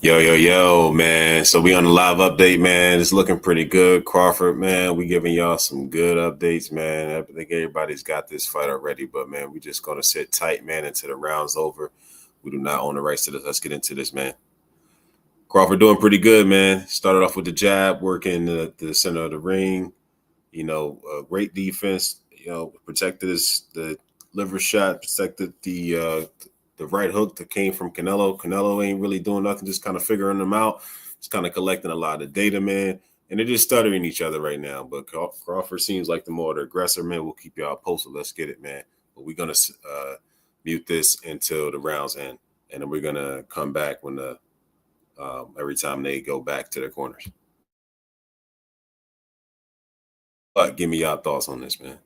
Yo, man. So we on the live update, man. It's looking pretty good. Crawford, man. We giving y'all some good updates, man. I think everybody's got this fight already, but man, we just gonna sit tight, man, until the round's over. We do not own the rights to this. Let's get into this, man. Crawford doing pretty good, man. Started off with the jab, working the center of the ring. Great defense. Protected the liver shot, protected the right hook that came from Canelo. Canelo ain't really doing nothing, just kind of figuring them out. Just kind of collecting a lot of data, man. And they're just stuttering each other right now. But Crawford seems like the more the aggressor, man. We'll keep y'all posted. Let's get it, man. But we're gonna mute this until the rounds end, and then we're gonna come back when the every time they go back to their corners. But give me y'all thoughts on this, man.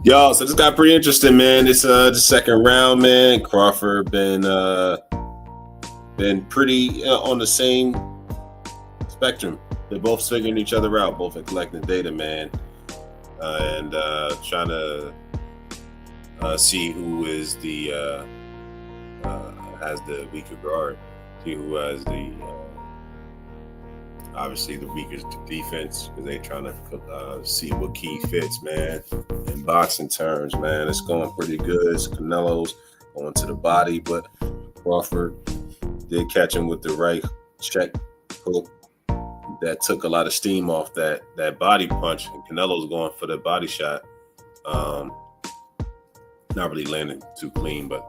Yo, so this got pretty interesting, man. It's the second round, man. Crawford been pretty on the same spectrum. They're both figuring each other out, both in collecting data, man, and trying to see who is the has the weaker guard, see who has the obviously the weakest defense, because they trying to see what key fits, man. In boxing terms, man, it's going pretty good. It's Canelo's going to the body, but Crawford did catch him with the right check hook that took a lot of steam off that body punch, and Canelo's going for the body shot. Not really landing too clean, but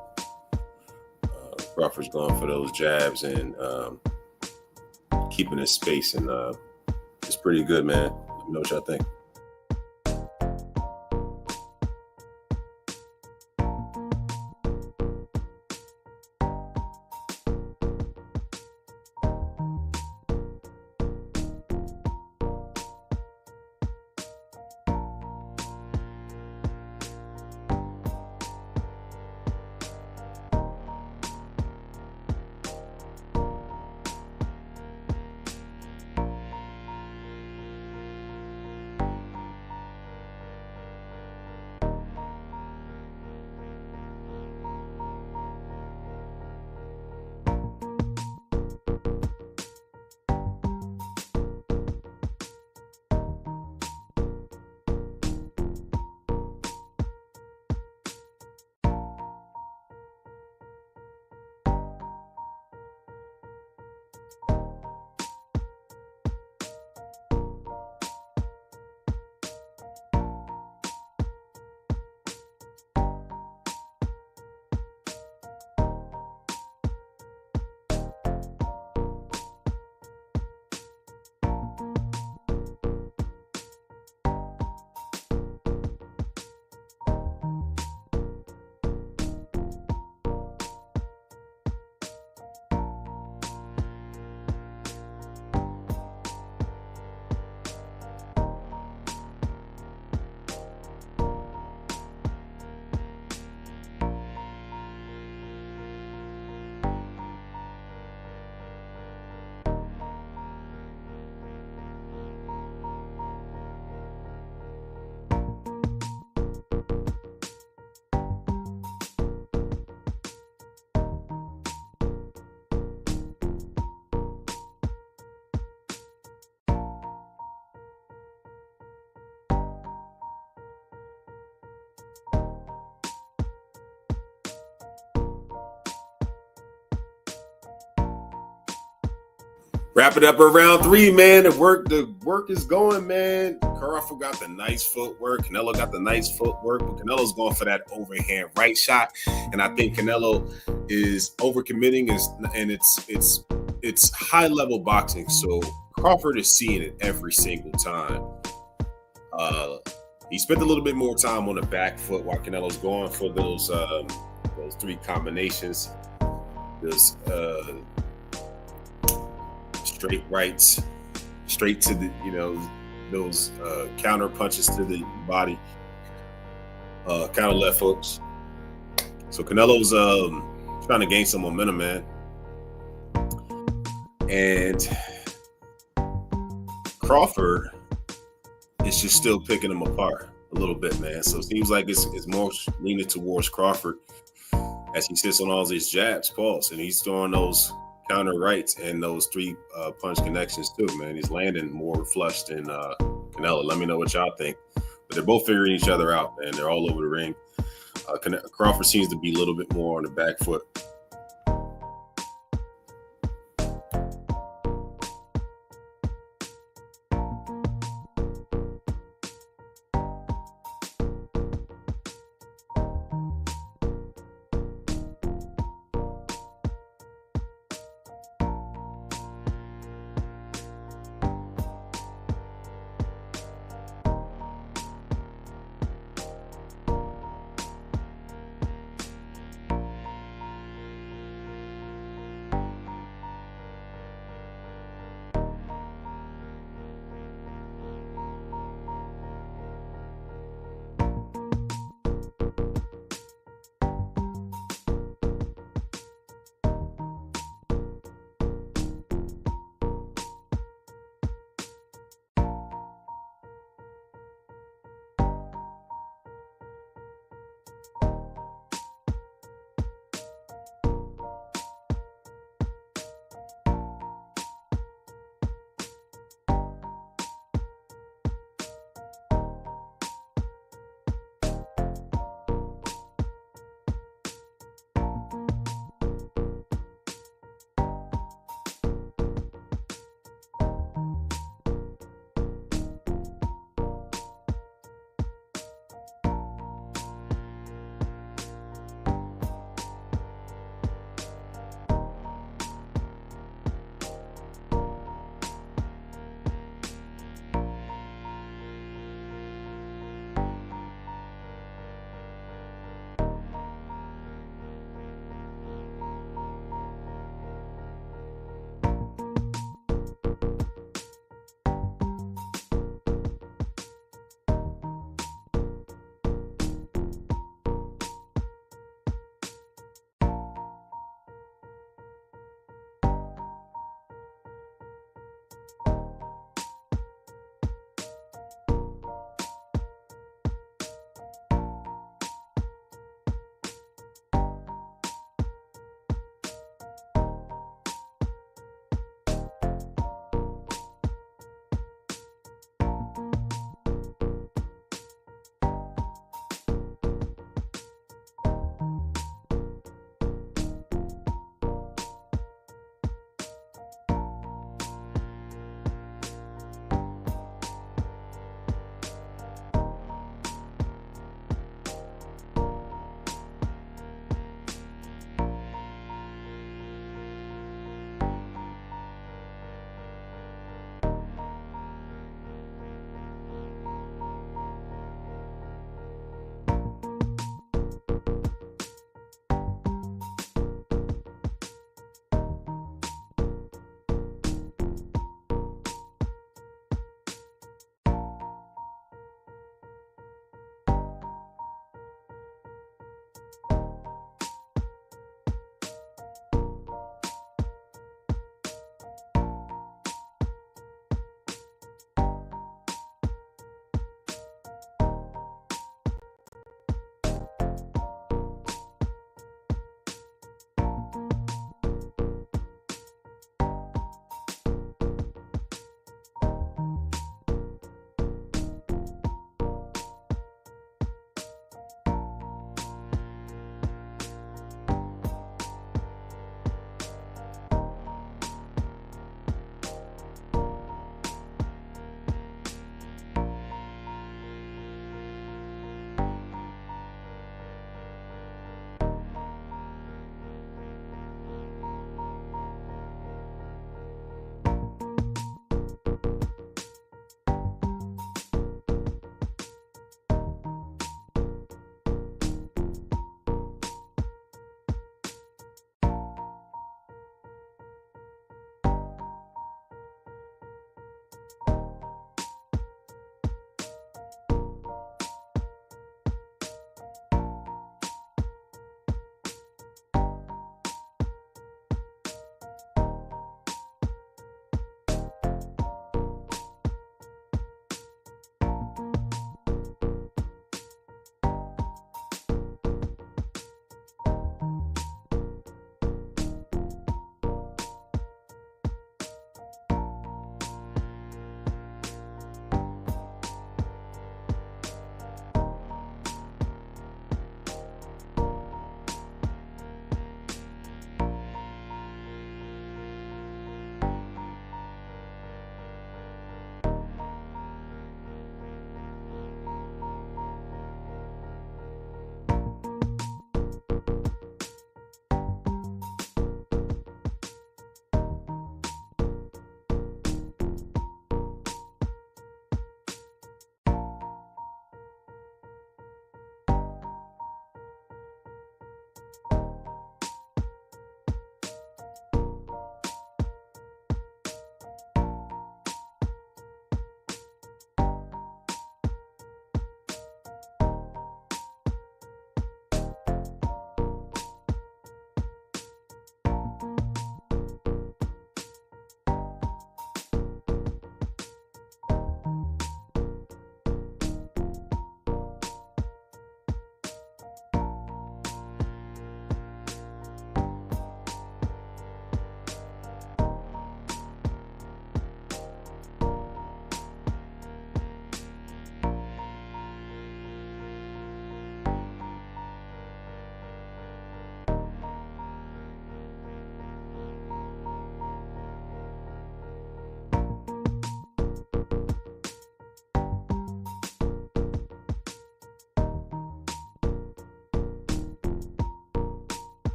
Crawford's going for those jabs and keeping his space, and it's pretty good, man. Let me know what y'all think. Wrap it up at round 3, man. The work is going, man. Crawford got the nice footwork. Canelo got the nice footwork, but Canelo's going for that overhand right shot. And I think Canelo is overcommitting, and it's high level boxing. So Crawford is seeing it every single time. He spent a little bit more time on the back foot while Canelo's going for those 3 combinations. Those straight rights, straight to the, those counter punches to the body, counter left hooks. So Canelo's trying to gain some momentum, man. And Crawford is just still picking him apart a little bit, man. So it seems like it's more leaning towards Crawford as he sits on all these jabs, and he's throwing those counter rights and those 3 punch connections too, man. He's landing more flush than Canelo. Let me know what y'all think. But they're both figuring each other out, man. They're all over the ring. Crawford seems to be a little bit more on the back foot.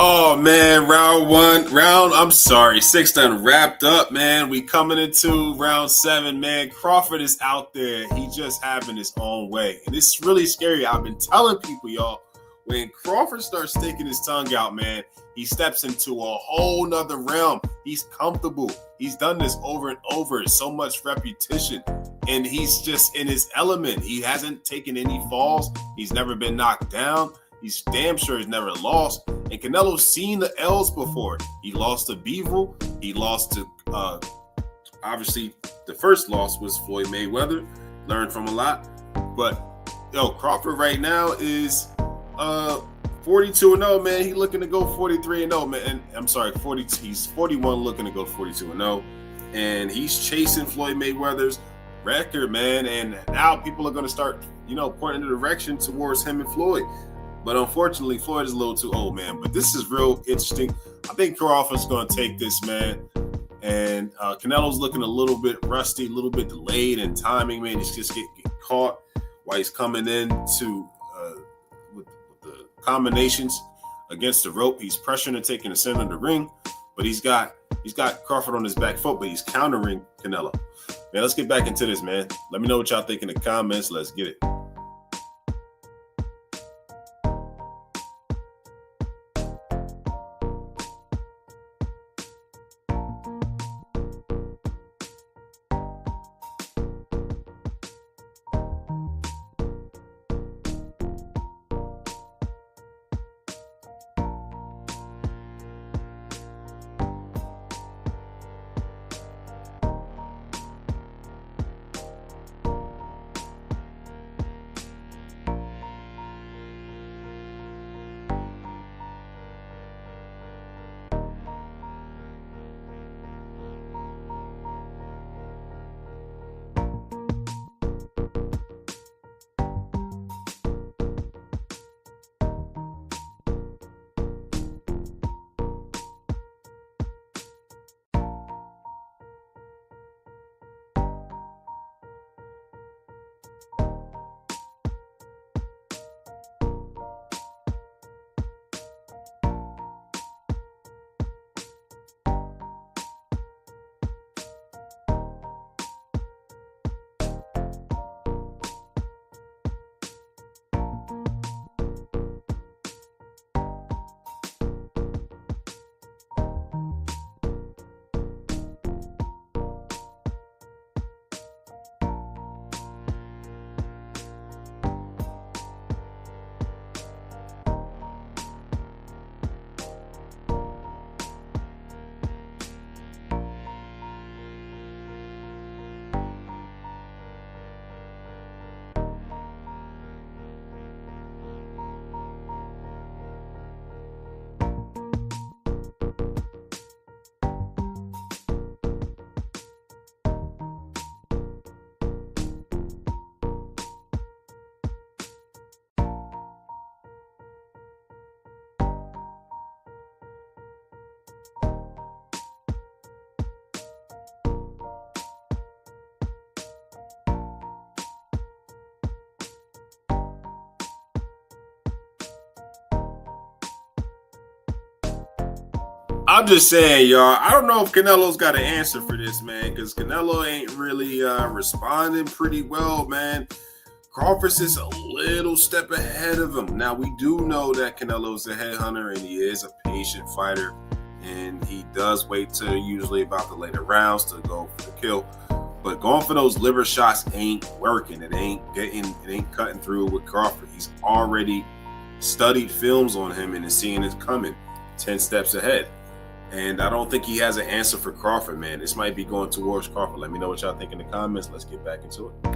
Oh man, I'm sorry, six done wrapped up, man. We coming into round seven, man. Crawford is out there. He just having his own way. And it's really scary. I've been telling people, y'all, when Crawford starts sticking his tongue out, man, he steps into a whole nother realm. He's comfortable. He's done this over and over. So much repetition. And he's just in his element. He hasn't taken any falls. He's never been knocked down. He's damn sure he's never lost. And Canelo's seen the L's before. He lost to Bivol. He lost to, obviously, the first loss was Floyd Mayweather. Learned from a lot. But, Crawford right now is 42-0, man. He's looking to go 43-0, man. And I'm sorry, he's 41 looking to go 42-0. And he's chasing Floyd Mayweather's record, man. And now people are going to start, pointing the direction towards him and Floyd. But unfortunately, Floyd is a little too old, man. But this is real interesting. I think Crawford's going to take this, man. And Canelo's looking a little bit rusty, a little bit delayed in timing, man. He's just getting caught while he's coming in with the combinations against the rope. He's pressuring and taking the center of the ring. But he's got Crawford on his back foot, but he's countering Canelo. Man, let's get back into this, man. Let me know what y'all think in the comments. Let's get it. I'm just saying, y'all, I don't know if Canelo's got an answer for this, man, because Canelo ain't really responding pretty well, man. Crawford's is a little step ahead of him. Now, we do know that Canelo's a headhunter and he is a patient fighter, and he does wait till usually about the later rounds to go for the kill. But going for those liver shots ain't working. It ain't cutting through with Crawford. He's already studied films on him and is seeing it coming 10 steps ahead. And I don't think he has an answer for Crawford, man. This might be going towards Crawford. Let me know what y'all think in the comments. Let's get back into it.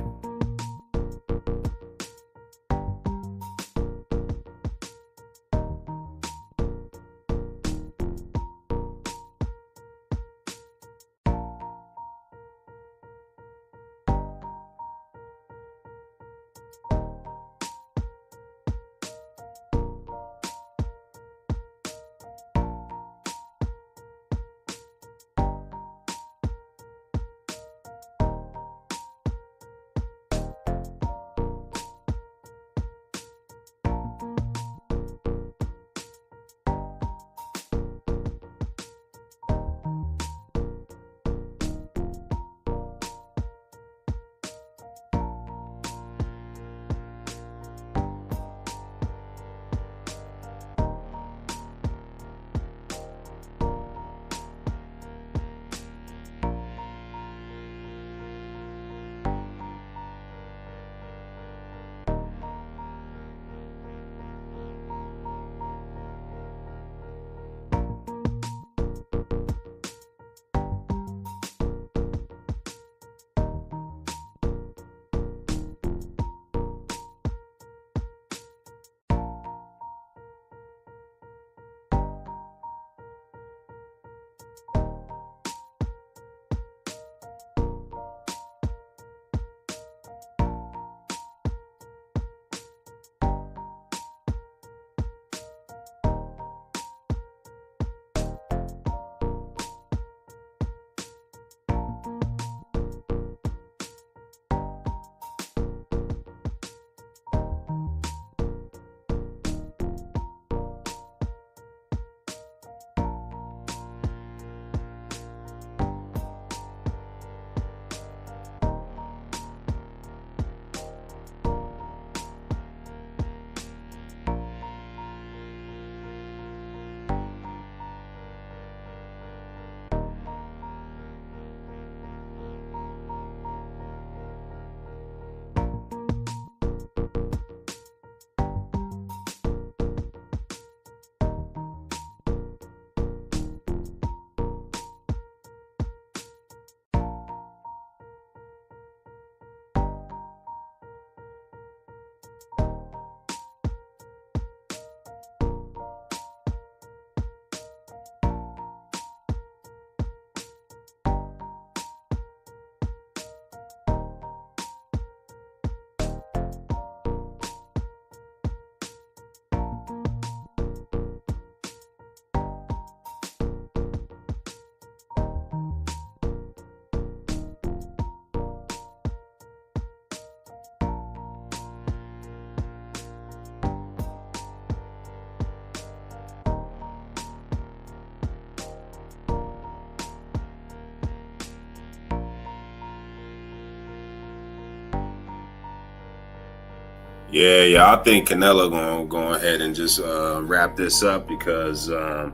Yeah. I think Canelo gonna go ahead and just wrap this up because you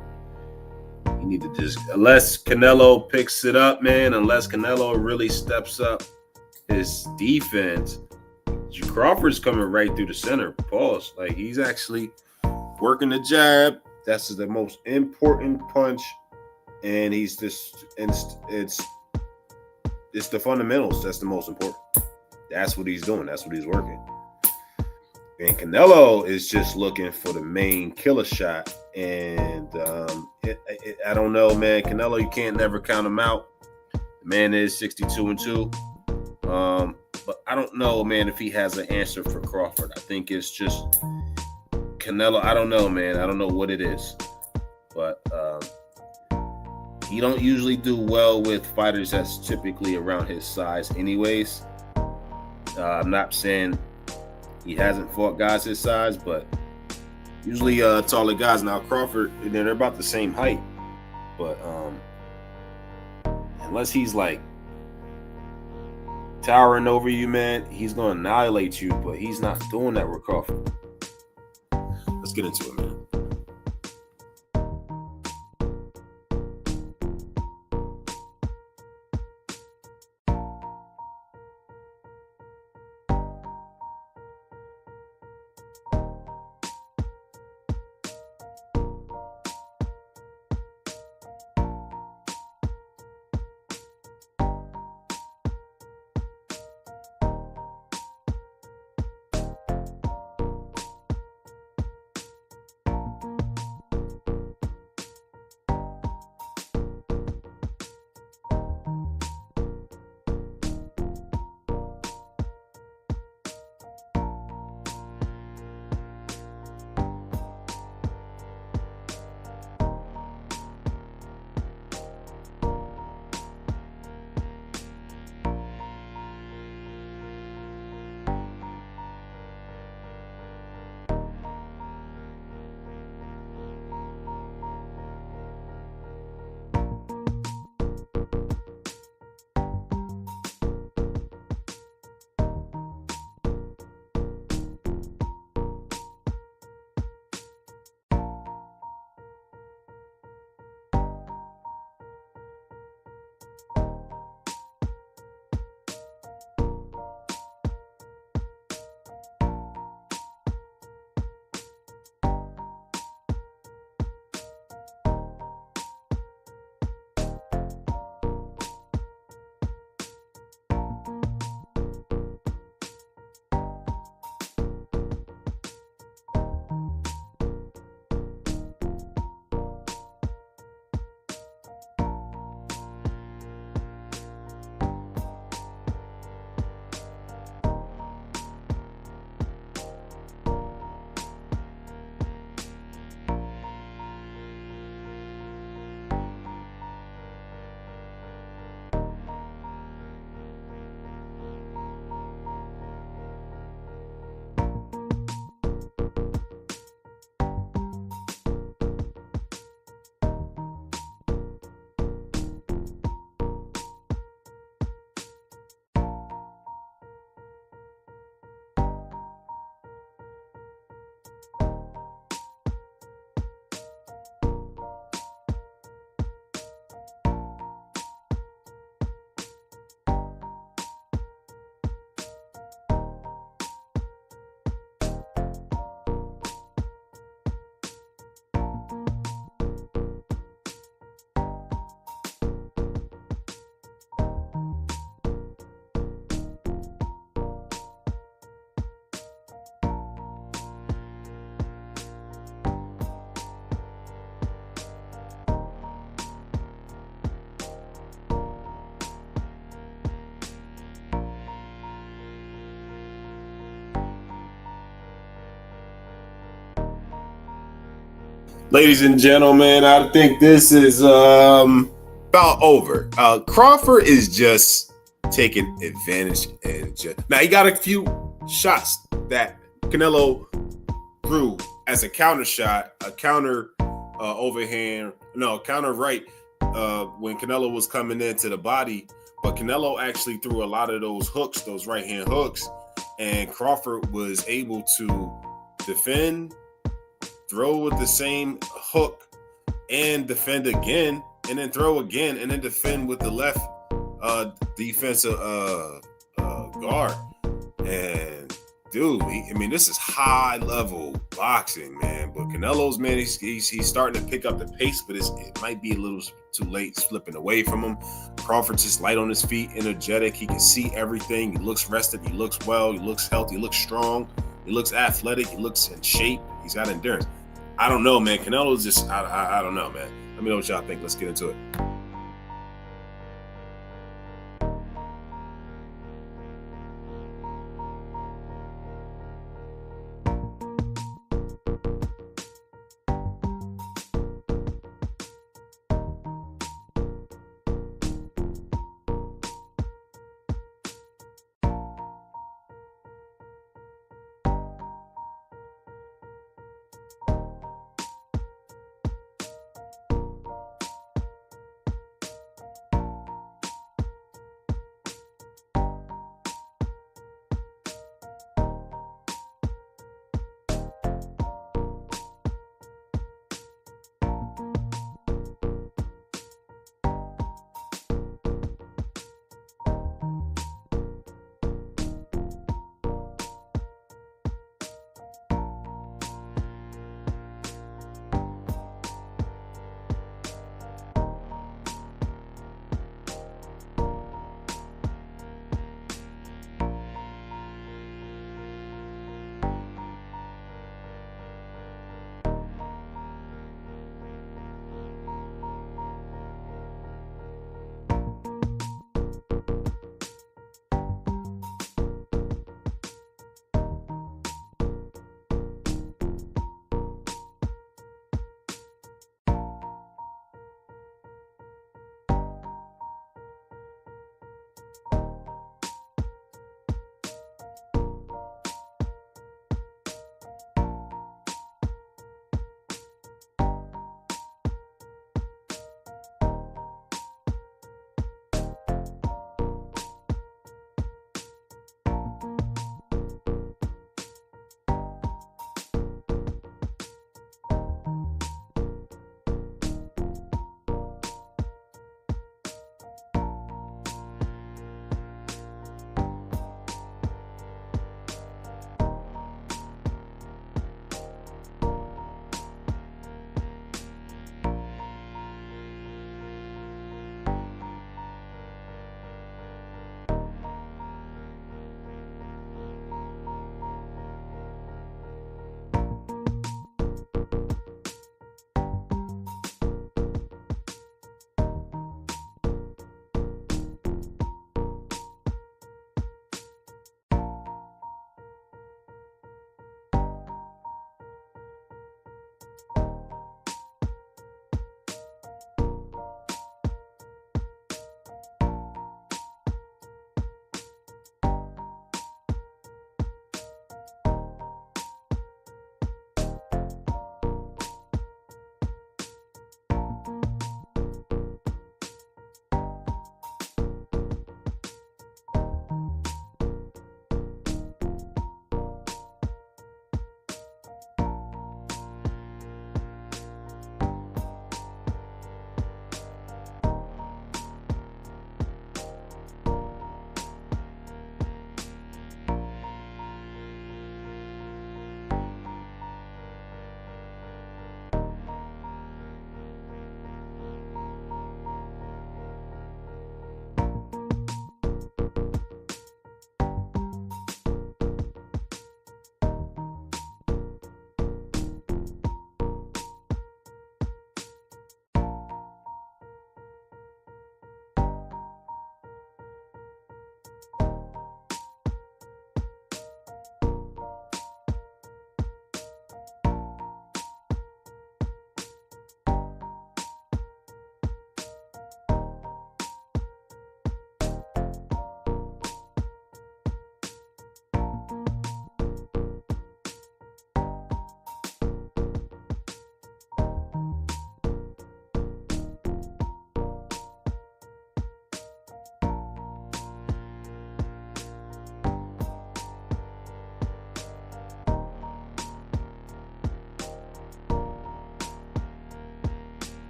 need to just, unless Canelo picks it up, man. Unless Canelo really steps up his defense, Crawford's coming right through the center. Pause. Like, he's actually working the jab. That's the most important punch, and he's just it's the fundamentals. That's the most important. That's what he's doing. That's what he's working. And Canelo is just looking for the main killer shot. And I don't know, man. Canelo, you can't never count him out. The man is 62-2. But I don't know, man, if he has an answer for Crawford. I think it's just Canelo. I don't know, man. I don't know what it is. But he don't usually do well with fighters that's typically around his size anyways. I'm not saying he hasn't fought guys his size, but usually taller guys. Now Crawford, they're about the same height, but unless he's like towering over you, man, he's gonna annihilate you. But he's not doing that with Crawford. Let's get into it, man. Ladies and gentlemen, I think this is about over. Crawford is just taking advantage. Now, he got a few shots that Canelo threw as a counter shot, a counter overhand, counter right when Canelo was coming into the body. But Canelo actually threw a lot of those hooks, those right-hand hooks. and Crawford was able to defend, throw with the same hook, and defend again, and then throw again, and then defend with the left defensive guard. And dude, this is high level boxing, man. But Canelo's, man, he's starting to pick up the pace, but it might be a little too late, slipping away from him. Crawford's just light on his feet, energetic. He can see everything. He looks rested. He looks well. He looks healthy. He looks strong. He looks athletic. He looks in shape. He's got endurance. I don't know, man. Canelo's just, I don't know, man. Let me know what y'all think. Let's get into it.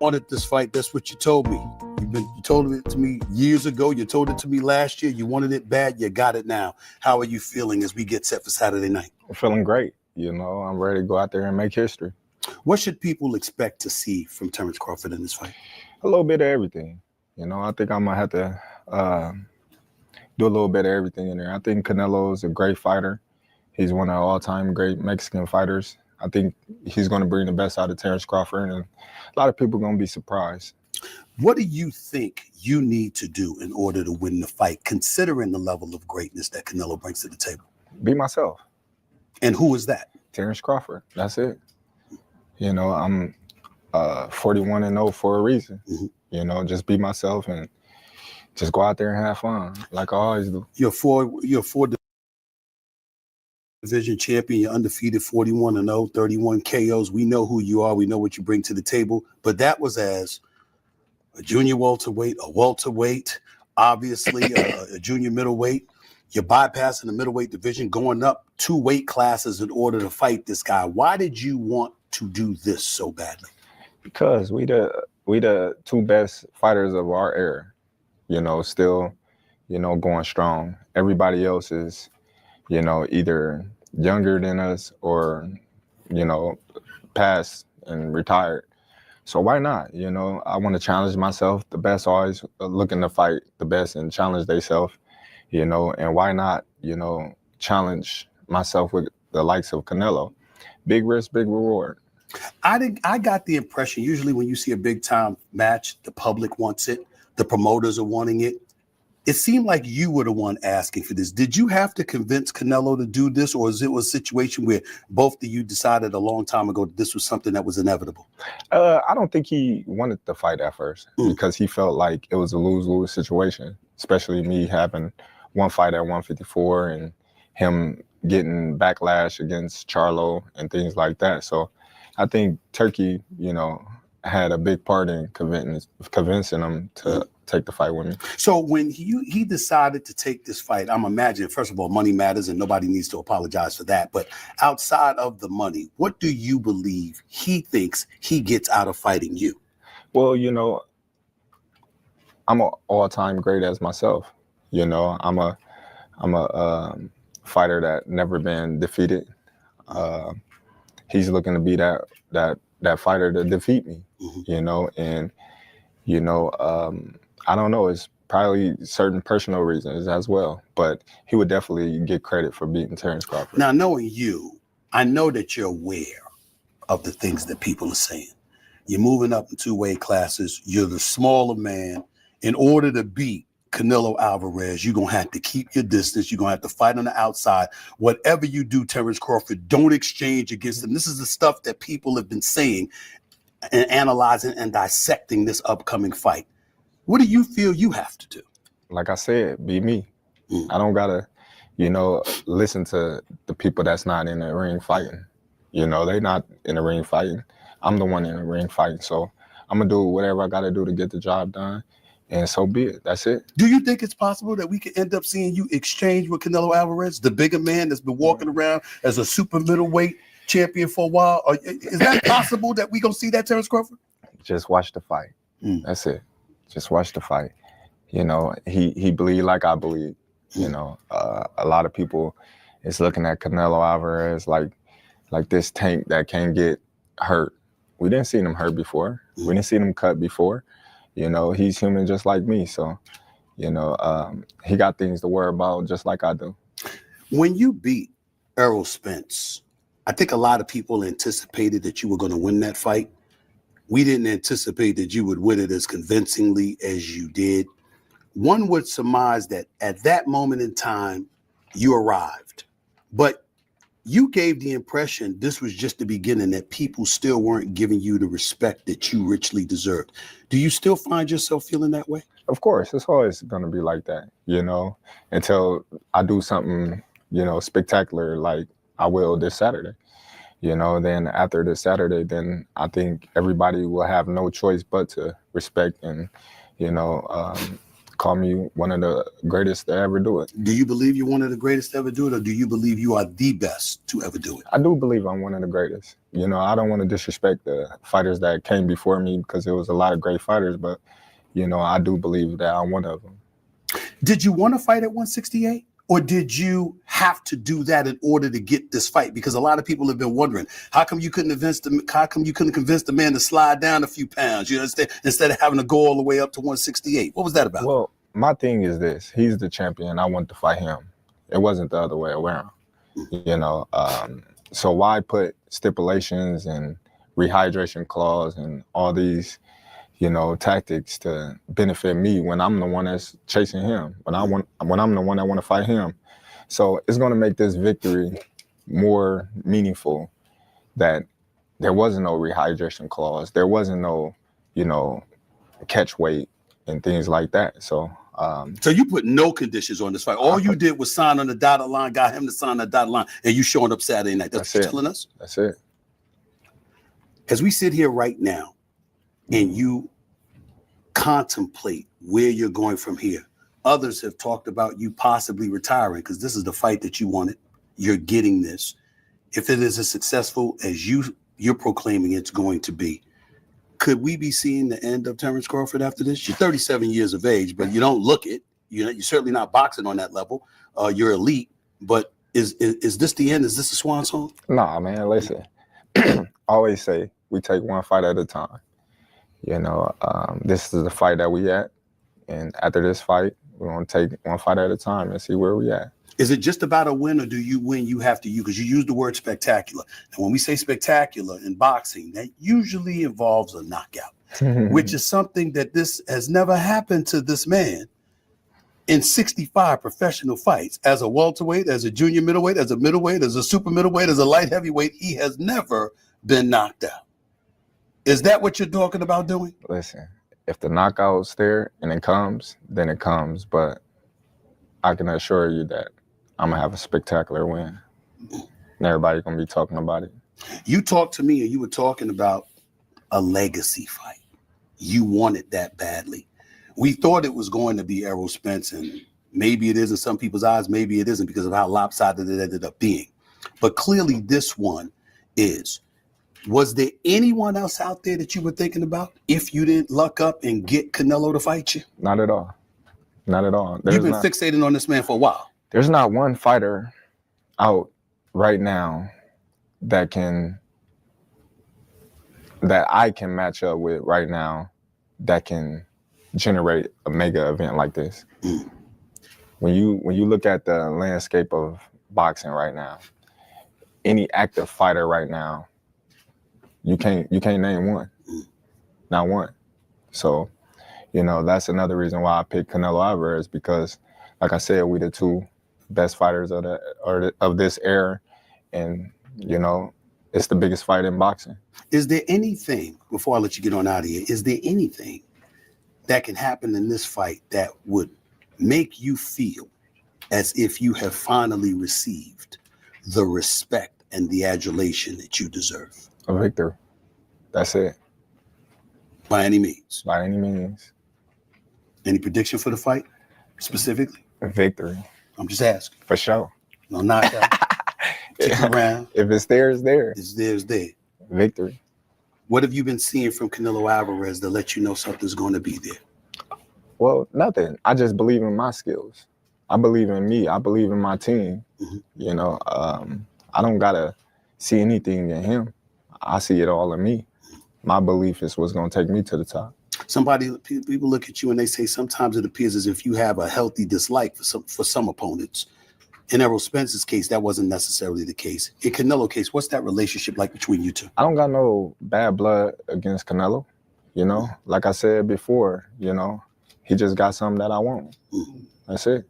wanted this fight. That's what you told me. You told it to me years ago. You told it to me last year. You wanted it bad. You got it now. How are you feeling as we get set for Saturday night? I'm feeling great. I'm ready to go out there and make history. What should people expect to see from Terrence Crawford in this fight? A little bit of everything. I think I'm going to have to do a little bit of everything in there. I think Canelo is a great fighter. He's one of the all-time great Mexican fighters. I think he's going to bring the best out of Terrence Crawford, and a lot of people are going to be surprised. What do you think you need to do in order to win the fight, considering the level of greatness that Canelo brings to the table? Be myself. And who is that? Terrence Crawford. That's it. I'm 41-0 for a reason. Mm-hmm. Just be myself and just go out there and have fun, like I always do. You're four division champion. You're undefeated, 41-0, 31 KOs. We know who you are. We know what you bring to the table. But that was as a junior welterweight, a welterweight, obviously a junior middleweight. You're bypassing the middleweight division, going up 2 weight classes in order to fight this guy. Why did you want to do this so badly? Because we the 2 best fighters of our era. Still, going strong. Everybody else is, either younger than us or, past and retired. So why not? I want to challenge myself. The best always looking to fight the best and challenge themselves, and why not, challenge myself with the likes of Canelo. Big risk, big reward. I got the impression usually when you see a big time match, the public wants it. The promoters are wanting it. It seemed like you were the one asking for this. Did you have to convince Canelo to do this, or is it a situation where both of you decided a long time ago that this was something that was inevitable? I don't think he wanted the fight at first because he felt like it was a lose-lose situation, especially me having one fight at 154 and him getting backlash against Charlo and things like that. So I think Turkey, had a big part in convincing him to take the fight with me. So when he decided to take this fight, I'm imagining, first of all, money matters and nobody needs to apologize for that. But outside of the money, what do you believe he thinks he gets out of fighting you? Well, I'm an all-time great as myself. I'm a fighter that never been defeated. He's looking to be that fighter to defeat me, and I don't know, it's probably certain personal reasons as well, but he would definitely get credit for beating Terrence Crawford. Now, knowing you, I know that you're aware of the things that people are saying. You're moving up in 2 weight classes. You're the smaller man. In order to beat Canelo Alavarez, you're going to have to keep your distance. You're going to have to fight on the outside. Whatever you do, Terrence Crawford, don't exchange against him. This is the stuff that people have been saying and analyzing and dissecting this upcoming fight. What do you feel you have to do? Like I said, be me. I don't got to, listen to the people that's not in the ring fighting. They not in the ring fighting. I'm the one in the ring fighting. So I'm going to do whatever I got to do to get the job done. And so be it. That's it. Do you think it's possible that we could end up seeing you exchange with Canelo Alvarez, the bigger man that's been walking around as a super middleweight champion for a while? Is that possible that we going to see that, Terrence Crawford? Just watch the fight. That's it. Just watch the fight. He believed like I believe. A lot of people is looking at Canelo Alvarez like this tank that can't get hurt. We didn't see him hurt before. We didn't see him cut before. He's human just like me. So, he got things to worry about just like I do. When you beat Errol Spence, I think a lot of people anticipated that you were going to win that fight. We didn't anticipate that you would win it as convincingly as you did. One would surmise that at that moment in time, you arrived. But you gave the impression this was just the beginning, that people still weren't giving you the respect that you richly deserved. Do you still find yourself feeling that way? Of course. It's always going to be like that, until I do something, spectacular like I will this Saturday. Then after this Saturday, then I think everybody will have no choice but to respect and, call me one of the greatest to ever do it. Do you believe you're one of the greatest to ever do it, or do you believe you are the best to ever do it? I do believe I'm one of the greatest. You know, I don't want to disrespect the fighters that came before me because there was a lot of great fighters, but, you know, I do believe that I'm one of them. Did you want to fight at 168? Or did you have to do that in order to get this fight? Because a lot of people have been wondering, how come you couldn't convince the man to slide down a few pounds, you know, instead of having to go all the way up to 168? What was that about? Well, my thing is this. He's the champion. I want to fight him. It wasn't the other way around, you know. So why put stipulations and rehydration clause and all these, you know, tactics to benefit me when I'm the one that's chasing him, when I'm the one that want to fight him. So it's going to make this victory more meaningful that there wasn't no rehydration clause. There wasn't no, you know, catch weight and things like that. So you put no conditions on this fight. All you did was sign on the dotted line, got him to sign the dotted line, and you showing up Saturday night. That's what you're telling us? That's it. As we sit here right now, and you contemplate where you're going from here. Others have talked about you possibly retiring because this is the fight that you wanted. You're getting this. If it is as successful as you're proclaiming it's going to be, could we be seeing the end of Terrence Crawford after this? You're 37 years of age, but you don't look it. You're certainly not boxing on that level. You're elite, but is this the end? Is this a swan song? Nah, man, listen. I always say we take one fight at a time. You know, this is the fight that we at, and after this fight, we're gonna take one fight at a time and see where we at. Is it just about a win, or do you win? You have to, because you use the word spectacular. And when we say spectacular in boxing, that usually involves a knockout, which is something that this has never happened to this man in 65 professional fights. As a welterweight, as a junior middleweight, as a middleweight, as a super middleweight, as a light heavyweight, he has never been knocked out. Is that what you're talking about doing? Listen, if the knockout's there and it comes, then it comes. But I can assure you that I'm going to have a spectacular win. And everybody's going to be talking about it. You talked to me and you were talking about a legacy fight. You wanted that badly. We thought it was going to be Errol Spence, and maybe it is in some people's eyes, maybe it isn't because of how lopsided it ended up being. But clearly this one is. Was there anyone else out there that you were thinking about if you didn't luck up and get Canelo to fight you? Not at all. Not at all. You've been fixated on this man for a while. There's not one fighter out right now that I can match up with right now that can generate a mega event like this. When you look at the landscape of boxing right now, any active fighter right now, you can't name one. Not one. So, you know, that's another reason why I picked Canelo Alavarez, because like I said, we the two best fighters of this era, and you know, it's the biggest fight in boxing. Is there anything, before I let you get on out of here, is there anything that can happen in this fight that would make you feel as if you have finally received the respect and the adulation that you deserve? A victory. That's it. By any means? By any means. Any prediction for the fight, specifically? A victory. I'm just asking. For sure. No knockout. Tick around. If it's there, it's there. It's there, it's there. Victory. What have you been seeing from Canelo Alvarez to let you know something's going to be there? Well, nothing. I just believe in my skills. I believe in me. I believe in my team. Mm-hmm. You know, I don't got to see anything in him. I see it all in me. My belief is what's going to take me to the top. People look at you and they say sometimes it appears as if you have a healthy dislike for some opponents. In Errol Spence's case, that wasn't necessarily the case. In Canelo's case, what's that relationship like between you two? I don't got no bad blood against Canelo. You know, like I said before, you know, he just got something that I want. Mm-hmm. That's it.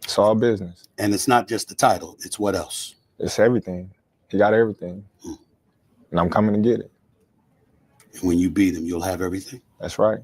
It's all business. And it's not just the title. It's what else? It's everything. He got everything. Mm. And I'm coming to get it. And when you beat him, you'll have everything? That's right.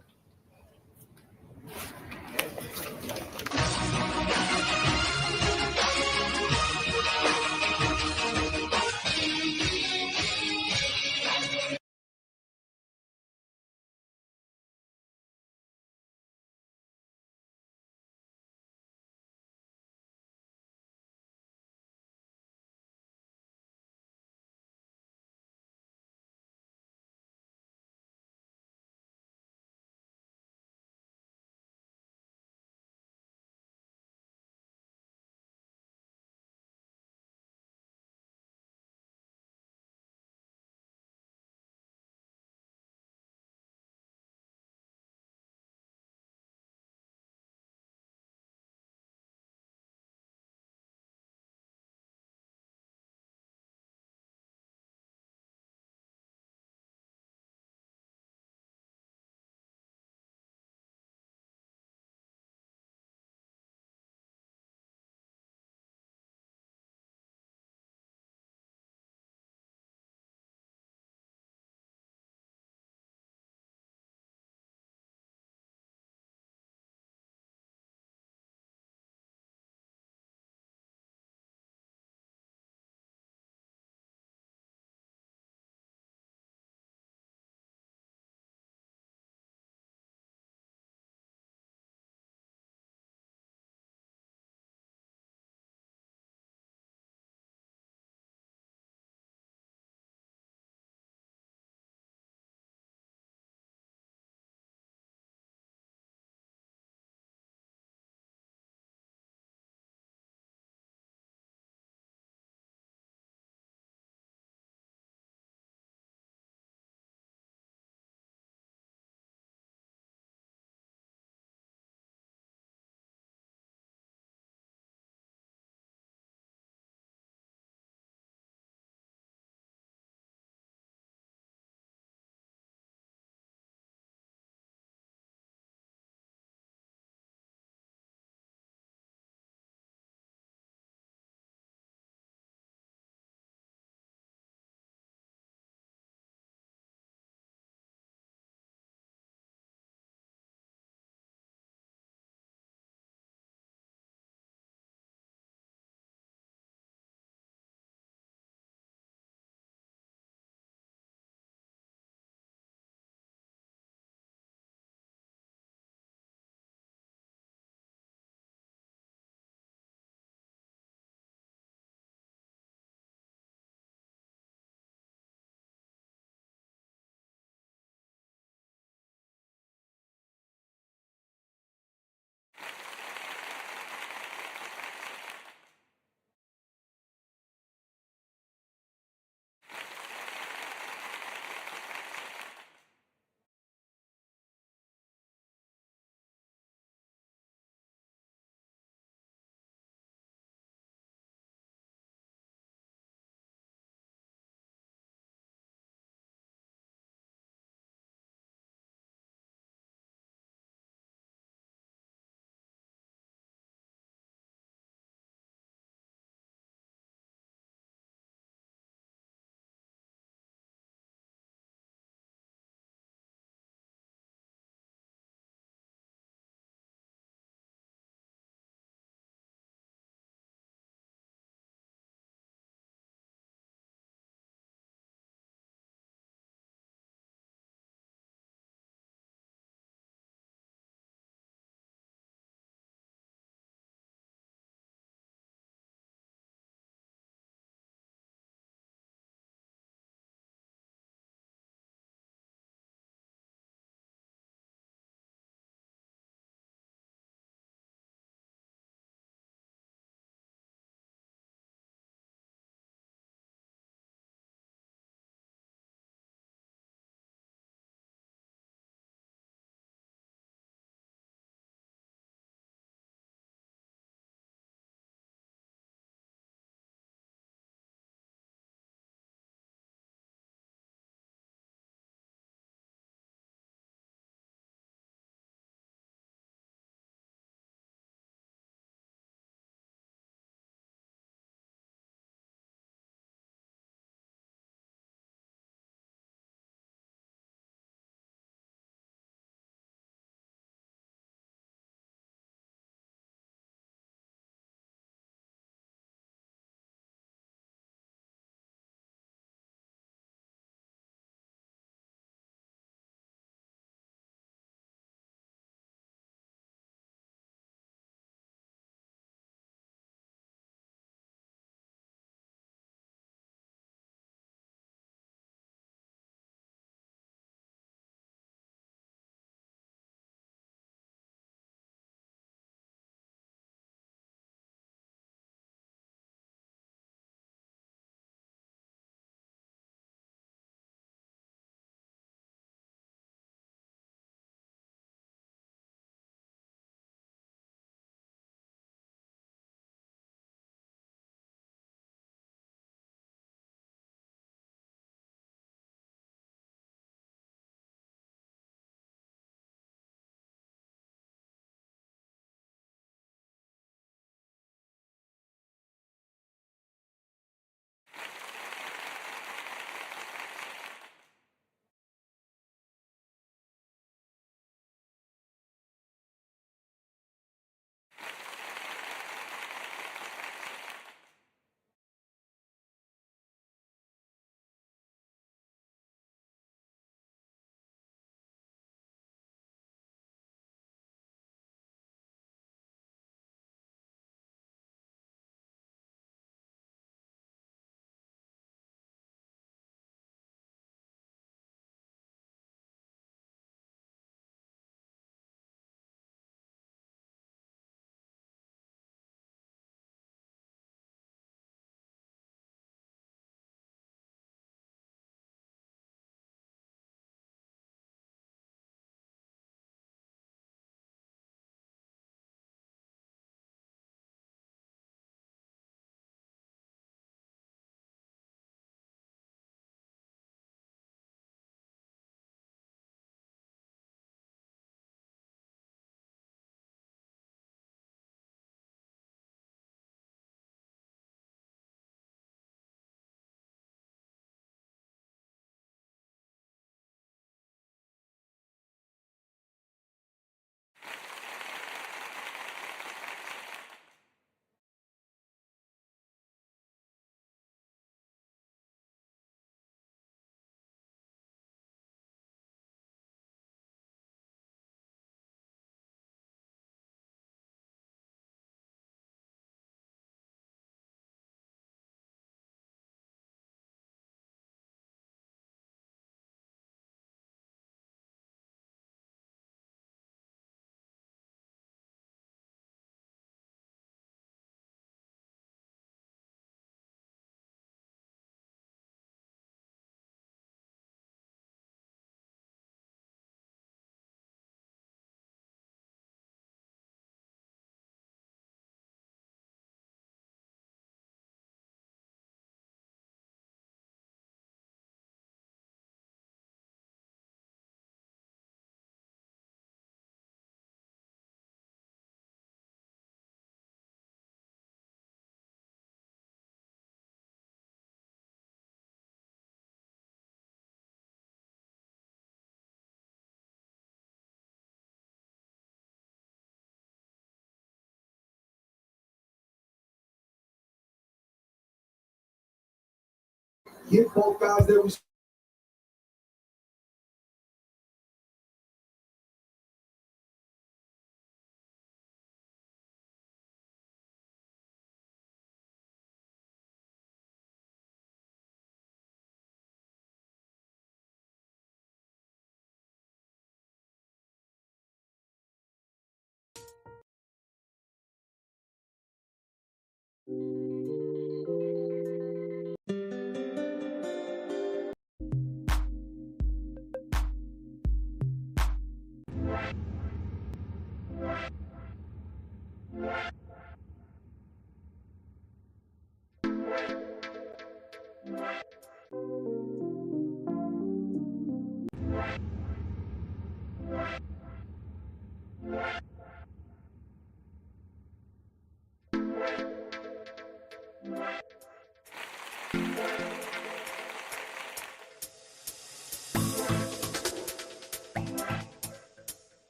Give both guys their respect.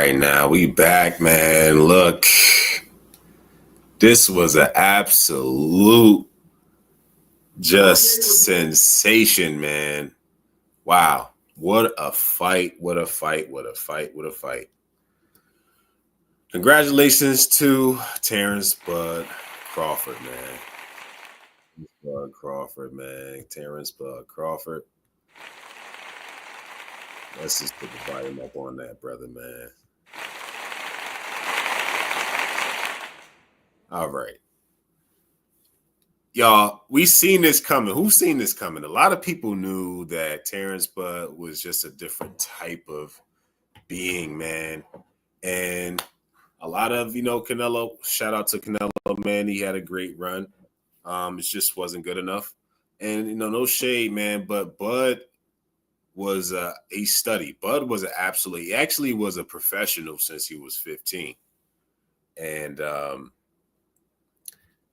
right, now we back, man. Look, this was an absolute just sensation, man. Wow. What a fight. What a fight. What a fight. What a fight. Congratulations to Terrence Bud Crawford, man. Bud Crawford, man. Terrence Bud Crawford. Let's just put the volume up on that, brother, man. All right. Y'all, we seen this coming. Who's seen this coming? A lot of people knew that Terrence Bud was just a different type of being, man. And a lot of, Canelo, shout out to Canelo, man. He had a great run. It just wasn't good enough. And, no shade, man, but Bud was a study. Bud was he actually was a professional since he was 15. And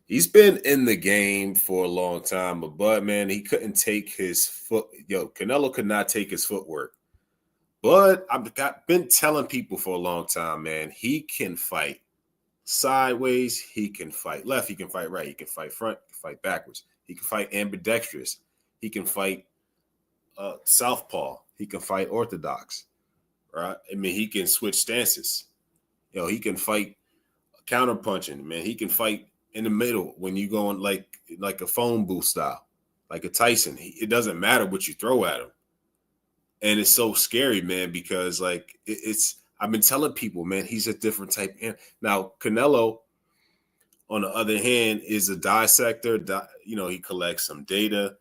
he's been in the game for a long time, but Bud, man, he couldn't take his foot. Canelo could not take his footwork. Bud, I've been telling people for a long time, man, he can fight sideways. He can fight left. He can fight right. He can fight front. He can fight backwards. He can fight ambidextrous. He can fight southpaw. He can fight orthodox, right? I mean, he can switch stances. He can fight counter punching, man. He can fight in the middle when you going like a phone booth style, like a Tyson. It doesn't matter what you throw at him. And it's so scary, man, because I've been telling people, man, he's a different type. Now, Canelo, on the other hand, is a dissector. He collects some data.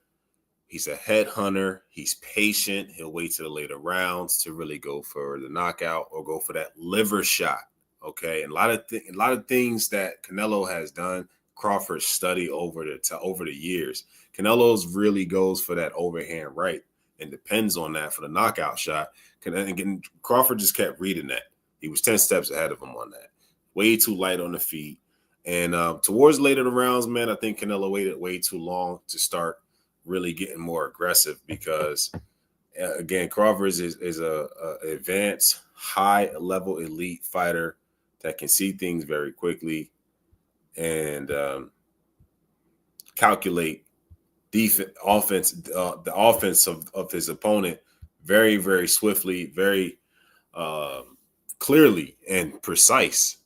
He's a headhunter. He's patient. He'll wait to the later rounds to really go for the knockout or go for that liver shot. Okay, and a lot of things that Canelo has done, Crawford studied over the years. Canelo's really goes for that overhand right and depends on that for the knockout shot. And Crawford just kept reading that. He was 10 steps ahead of him on that. Way too light on the feet. And towards later the rounds, man, I think Canelo waited way too long to start really getting more aggressive because, again, Crawford is a advanced, high-level elite fighter that can see things very quickly and calculate the offense of his opponent very, very swiftly, very clearly and precise.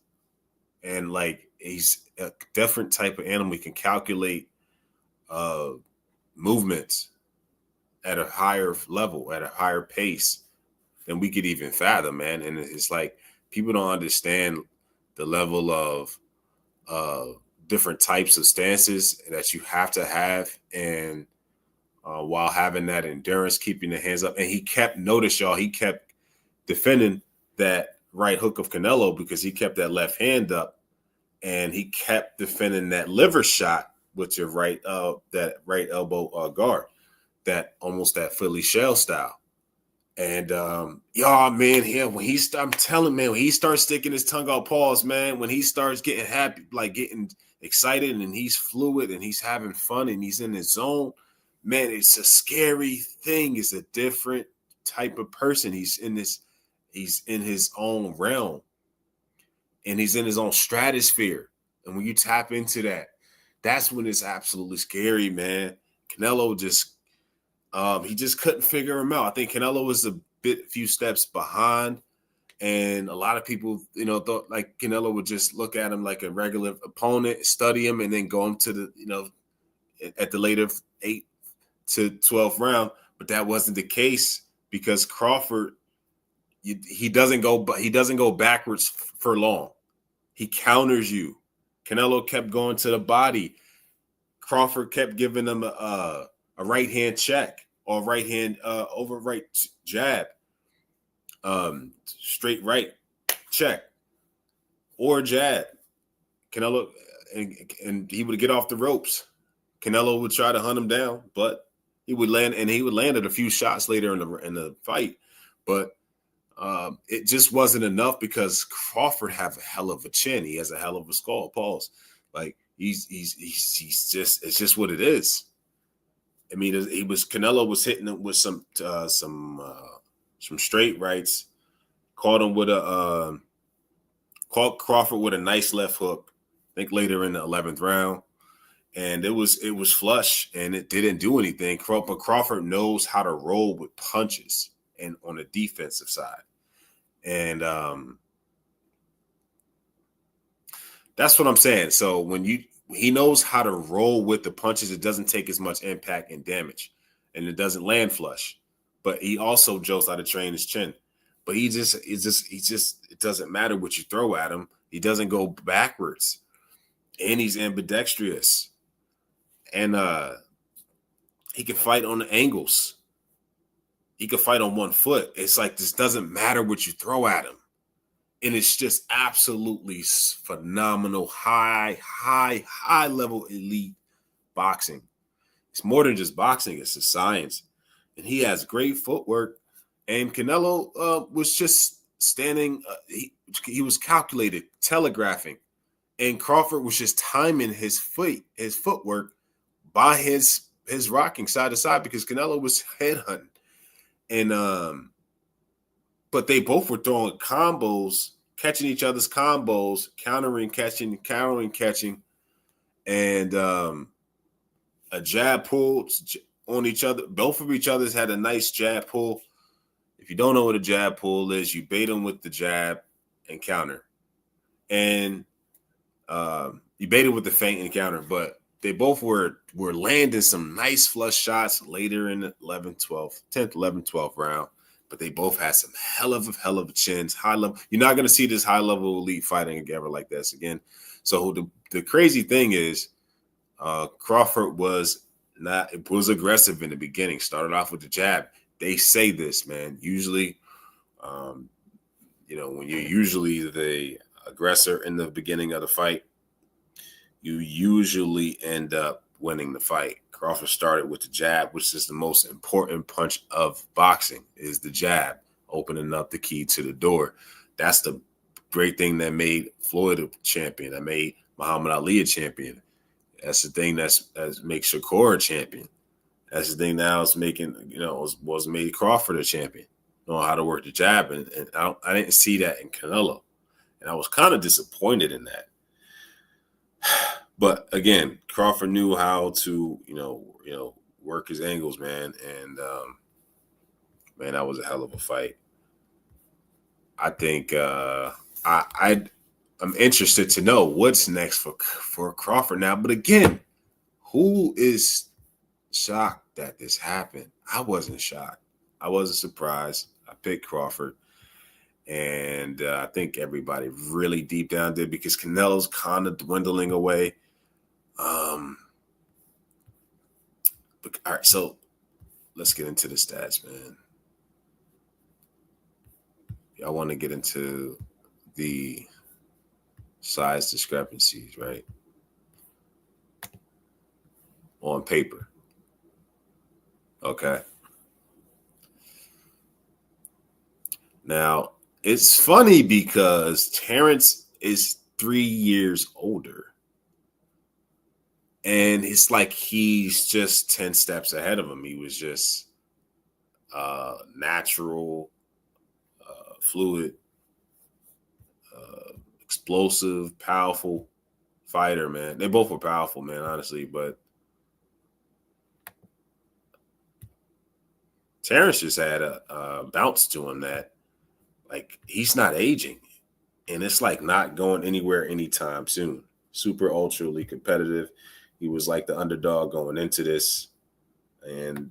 And he's a different type of animal. He can calculate movements at a higher level, at a higher pace than we could even fathom, man. And it's like people don't understand the level of different types of stances that you have to have, and while having that endurance, keeping the hands up. And he kept defending that right hook of Canelo because he kept that left hand up, and he kept defending that liver shot with your that right elbow guard, that almost that Philly shell style. And man, I'm telling, man, when he starts sticking his tongue out, pause, man, when he starts getting happy, like getting excited, and he's fluid and he's having fun and he's in his zone, man, it's a scary thing. It's a different type of person. He's in his own realm, and he's in his own stratosphere. And when you tap into that, that's when it's absolutely scary, man. Canelo he just couldn't figure him out. I think Canelo was a few steps behind, and a lot of people, thought like Canelo would just look at him like a regular opponent, study him, and then go him to the, at the later 8 to 12th round. But that wasn't the case because Crawford, he doesn't go backwards for long. He counters you. Canelo kept going to the body. Crawford kept giving him a right hand check or right hand over right jab, straight right check or jab. Canelo, and he would get off the ropes. Canelo would try to hunt him down, but he would land, and he would land at a few shots later in the fight. But it just wasn't enough because Crawford have a hell of a chin. He has a hell of a skull. Pause. Like he's just, it's just what it is. I mean, Canelo was hitting him with some straight rights. caught him with caught Crawford with a nice left hook, I think later in the 11th round. And it was flush and it didn't do anything. But Crawford knows how to roll with punches and on the defensive side. And that's what I'm saying. So when he knows how to roll with the punches, it doesn't take as much impact and damage, and it doesn't land flush. But he also knows how to train his chin. But it doesn't matter what you throw at him. He doesn't go backwards, and he's ambidextrous, and he can fight on the angles. He can fight on one foot. It's like this doesn't matter what you throw at him. And it's just absolutely phenomenal, high level elite boxing. It's more than just boxing. It's a science. And he has great footwork. And Canelo was just standing. He was calculated, telegraphing. And Crawford was just timing his footwork by his rocking side to side because Canelo was headhunting. And but they both were throwing combos, catching each other's combos, countering, catching, and a jab pull on each other. Both of each other's had a nice jab pull. If you don't know what a jab pull is, you bait them with the jab and counter. And you bait it with the feint and counter. But they both were landing some nice flush shots later in the 10th, 11th, 12th round. But they both had some hell of chins, high level. You're not going to see this high level elite fighting ever like this again. So the crazy thing is, Crawford was aggressive in the beginning. Started off with the jab. They say this, man. Usually, when you're usually the aggressor in the beginning of the fight, you usually end up winning the fight. Crawford started with the jab, which is the most important punch of boxing, is the jab, opening up the key to the door. That's the great thing that made Floyd a champion, that made Muhammad Ali a champion. That's the thing that makes Shakur a champion. That's the thing now is making, was made Crawford a champion, knowing how to work the jab. And I didn't see that in Canelo. And I was kind of disappointed in that. But again, Crawford knew how to, work his angles, man. And man, that was a hell of a fight. I think I'm interested to know what's next for Crawford now. But again, who is shocked that this happened? I wasn't shocked. I wasn't surprised. I picked Crawford. And I think everybody really deep down did because Canelo's kind of dwindling away. But, all right, so let's get into the stats, man. I want to get into the size discrepancies, right? On paper. Okay. Now, it's funny because Terrence is 3 years older. And it's like he's just 10 steps ahead of him. He was just natural, fluid, explosive, powerful fighter, man. They both were powerful, man, honestly. But Terrence just had a bounce to him that, like, he's not aging. And it's like not going anywhere anytime soon. Super ultra competitive. He was like the underdog going into this. And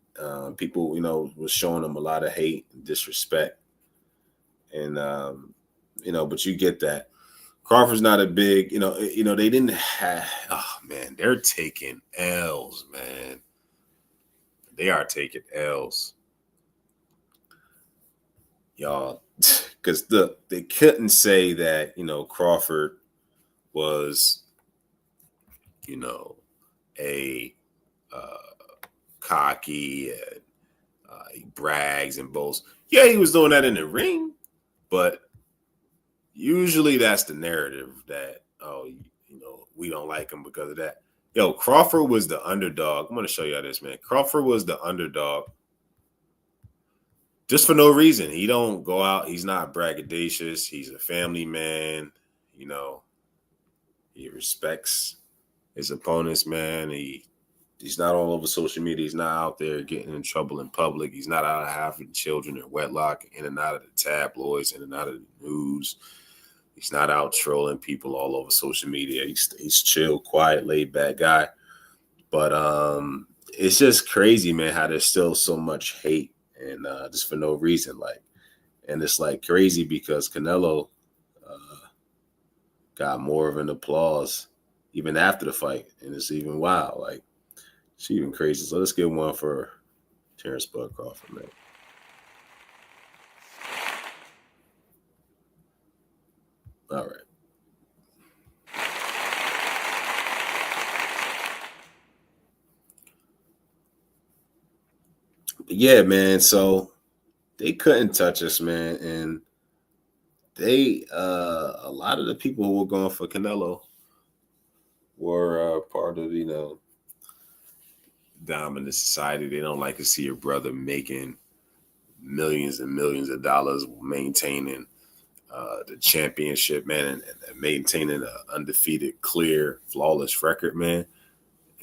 people, was showing him a lot of hate and disrespect. And, but you get that. Crawford's not a big, they didn't have, oh, man, they're taking L's, man. They are taking L's. Y'all, because they couldn't say that, Crawford was, a cocky, he brags and boasts. Yeah, he was doing that in the ring, but usually that's the narrative that, we don't like him because of that. Yo, Crawford was the underdog. I'm going to show y'all this, man. Crawford was the underdog just for no reason. He don't go out. He's not braggadocious. He's a family man. You know, he respects his opponents, man. He's not all over social media. He's not out there getting in trouble in public. He's not out having children in wedlock, in and out of the tabloids, in and out of the news. He's not out trolling people all over social media. He's chill, quiet, laid back guy. But it's just crazy, man, how there's still so much hate and just for no reason. Like, and it's like crazy because Canelo got more of an applause even after the fight, and it's even wild. Like, it's even crazy. So let's get one for Terrence Crawford, man. All right. But yeah, man. So they couldn't touch us, man, and they a lot of the people who were going for Canelo were part of dominant society. They don't like to see your brother making millions and millions of dollars, maintaining the championship, man, and maintaining an undefeated, clear, flawless record, man.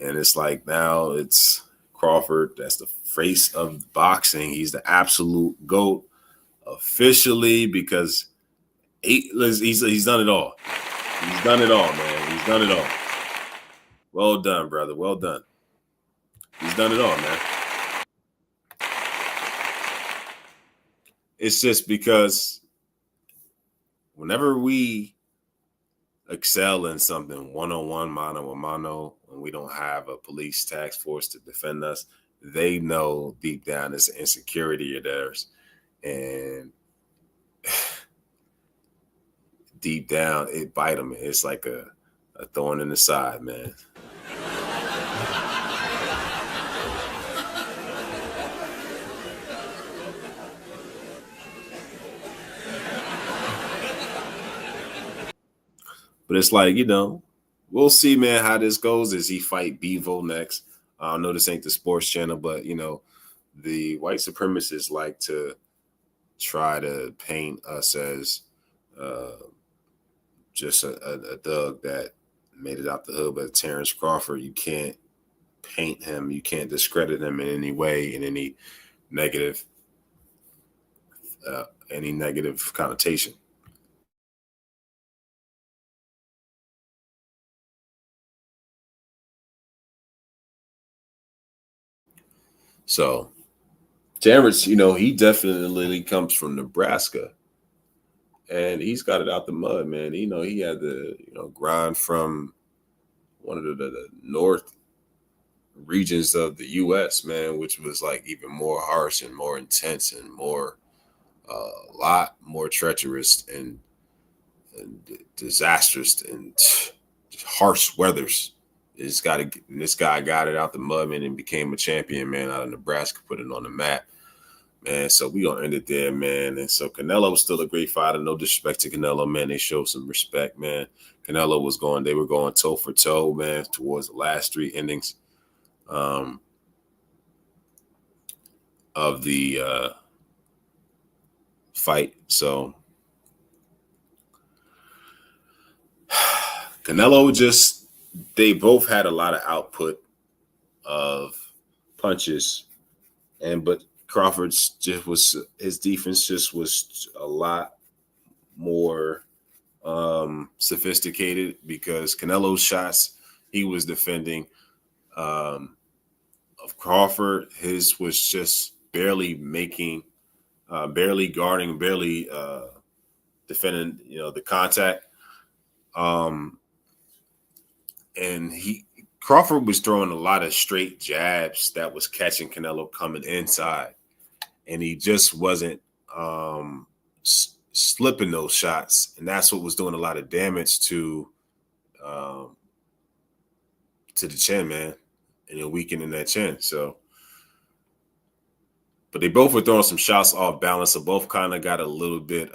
And it's like now it's Crawford. That's the face of boxing. He's the absolute GOAT officially because he's done it all. He's done it all, man. He's done it all. Well done, brother. Well done. He's done it all, man. It's just because whenever we excel in something one-on-one, mano-a-mano, when we don't have a police task force to defend us, they know deep down it's an insecurity of theirs. And deep down, it bite them. It's like a thorn in the side, man. But it's like, we'll see, man, how this goes as he fight Bevo next. I know this ain't the sports channel, but, the white supremacists like to try to paint us as just a thug that made it out the hood. But Terrence Crawford, you can't paint him. You can't discredit him in any way, in any negative connotation. So Terrence, he definitely comes from Nebraska, and he's got it out the mud, man. He had to, grind from one of the north regions of the U.S., man, which was like even more harsh and more intense and more, a lot more treacherous and disastrous and harsh weathers. This guy got it out the mud, man, and became a champion, man, out of Nebraska, put it on the map, man. So we gonna end it there, man. And so Canelo was still a great fighter. No disrespect to Canelo, man. They showed some respect, man. Canelo they were going toe for toe, man, towards the last three innings of the fight. So Canelo they both had a lot of output of punches, but Crawford's his defense just was a lot more sophisticated because Canelo's shots he was defending. Of Crawford, his was just barely making, barely guarding, barely defending, the contact. And Crawford was throwing a lot of straight jabs that was catching Canelo coming inside, and he just wasn't slipping those shots, and that's what was doing a lot of damage to the chin, man, and weakening that chin. So, but they both were throwing some shots off balance, so both kind of got a little bit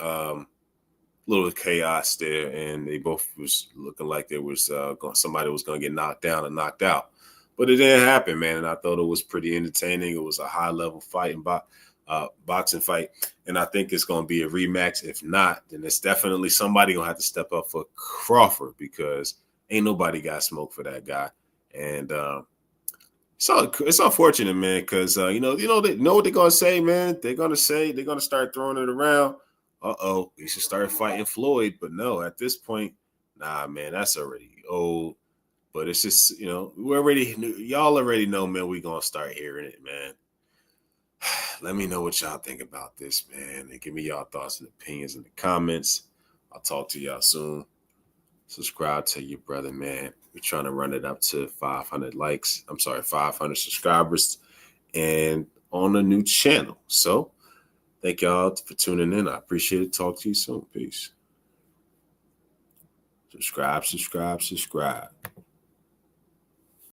chaos there, and they both was looking like there was somebody was going to get knocked down and knocked out, but it didn't happen, man. And I thought it was pretty entertaining. It was a high level fight, and boxing fight. And I think it's going to be a rematch. If not, then it's definitely somebody going to have to step up for Crawford, because ain't nobody got smoke for that guy. And so it's unfortunate, man, because they know what they're going to say, man. They're going to start throwing it around. We should start fighting Floyd. But no, at this point, nah, man, that's already old. But it's just, y'all already know, man, we going to start hearing it, man. Let me know what y'all think about this, man. And give me y'all thoughts and opinions in the comments. I'll talk to y'all soon. Subscribe to your brother, man. We're trying to run it up to 500 subscribers and on a new channel. So thank y'all for tuning in. I appreciate it. Talk to you soon. Peace. Subscribe.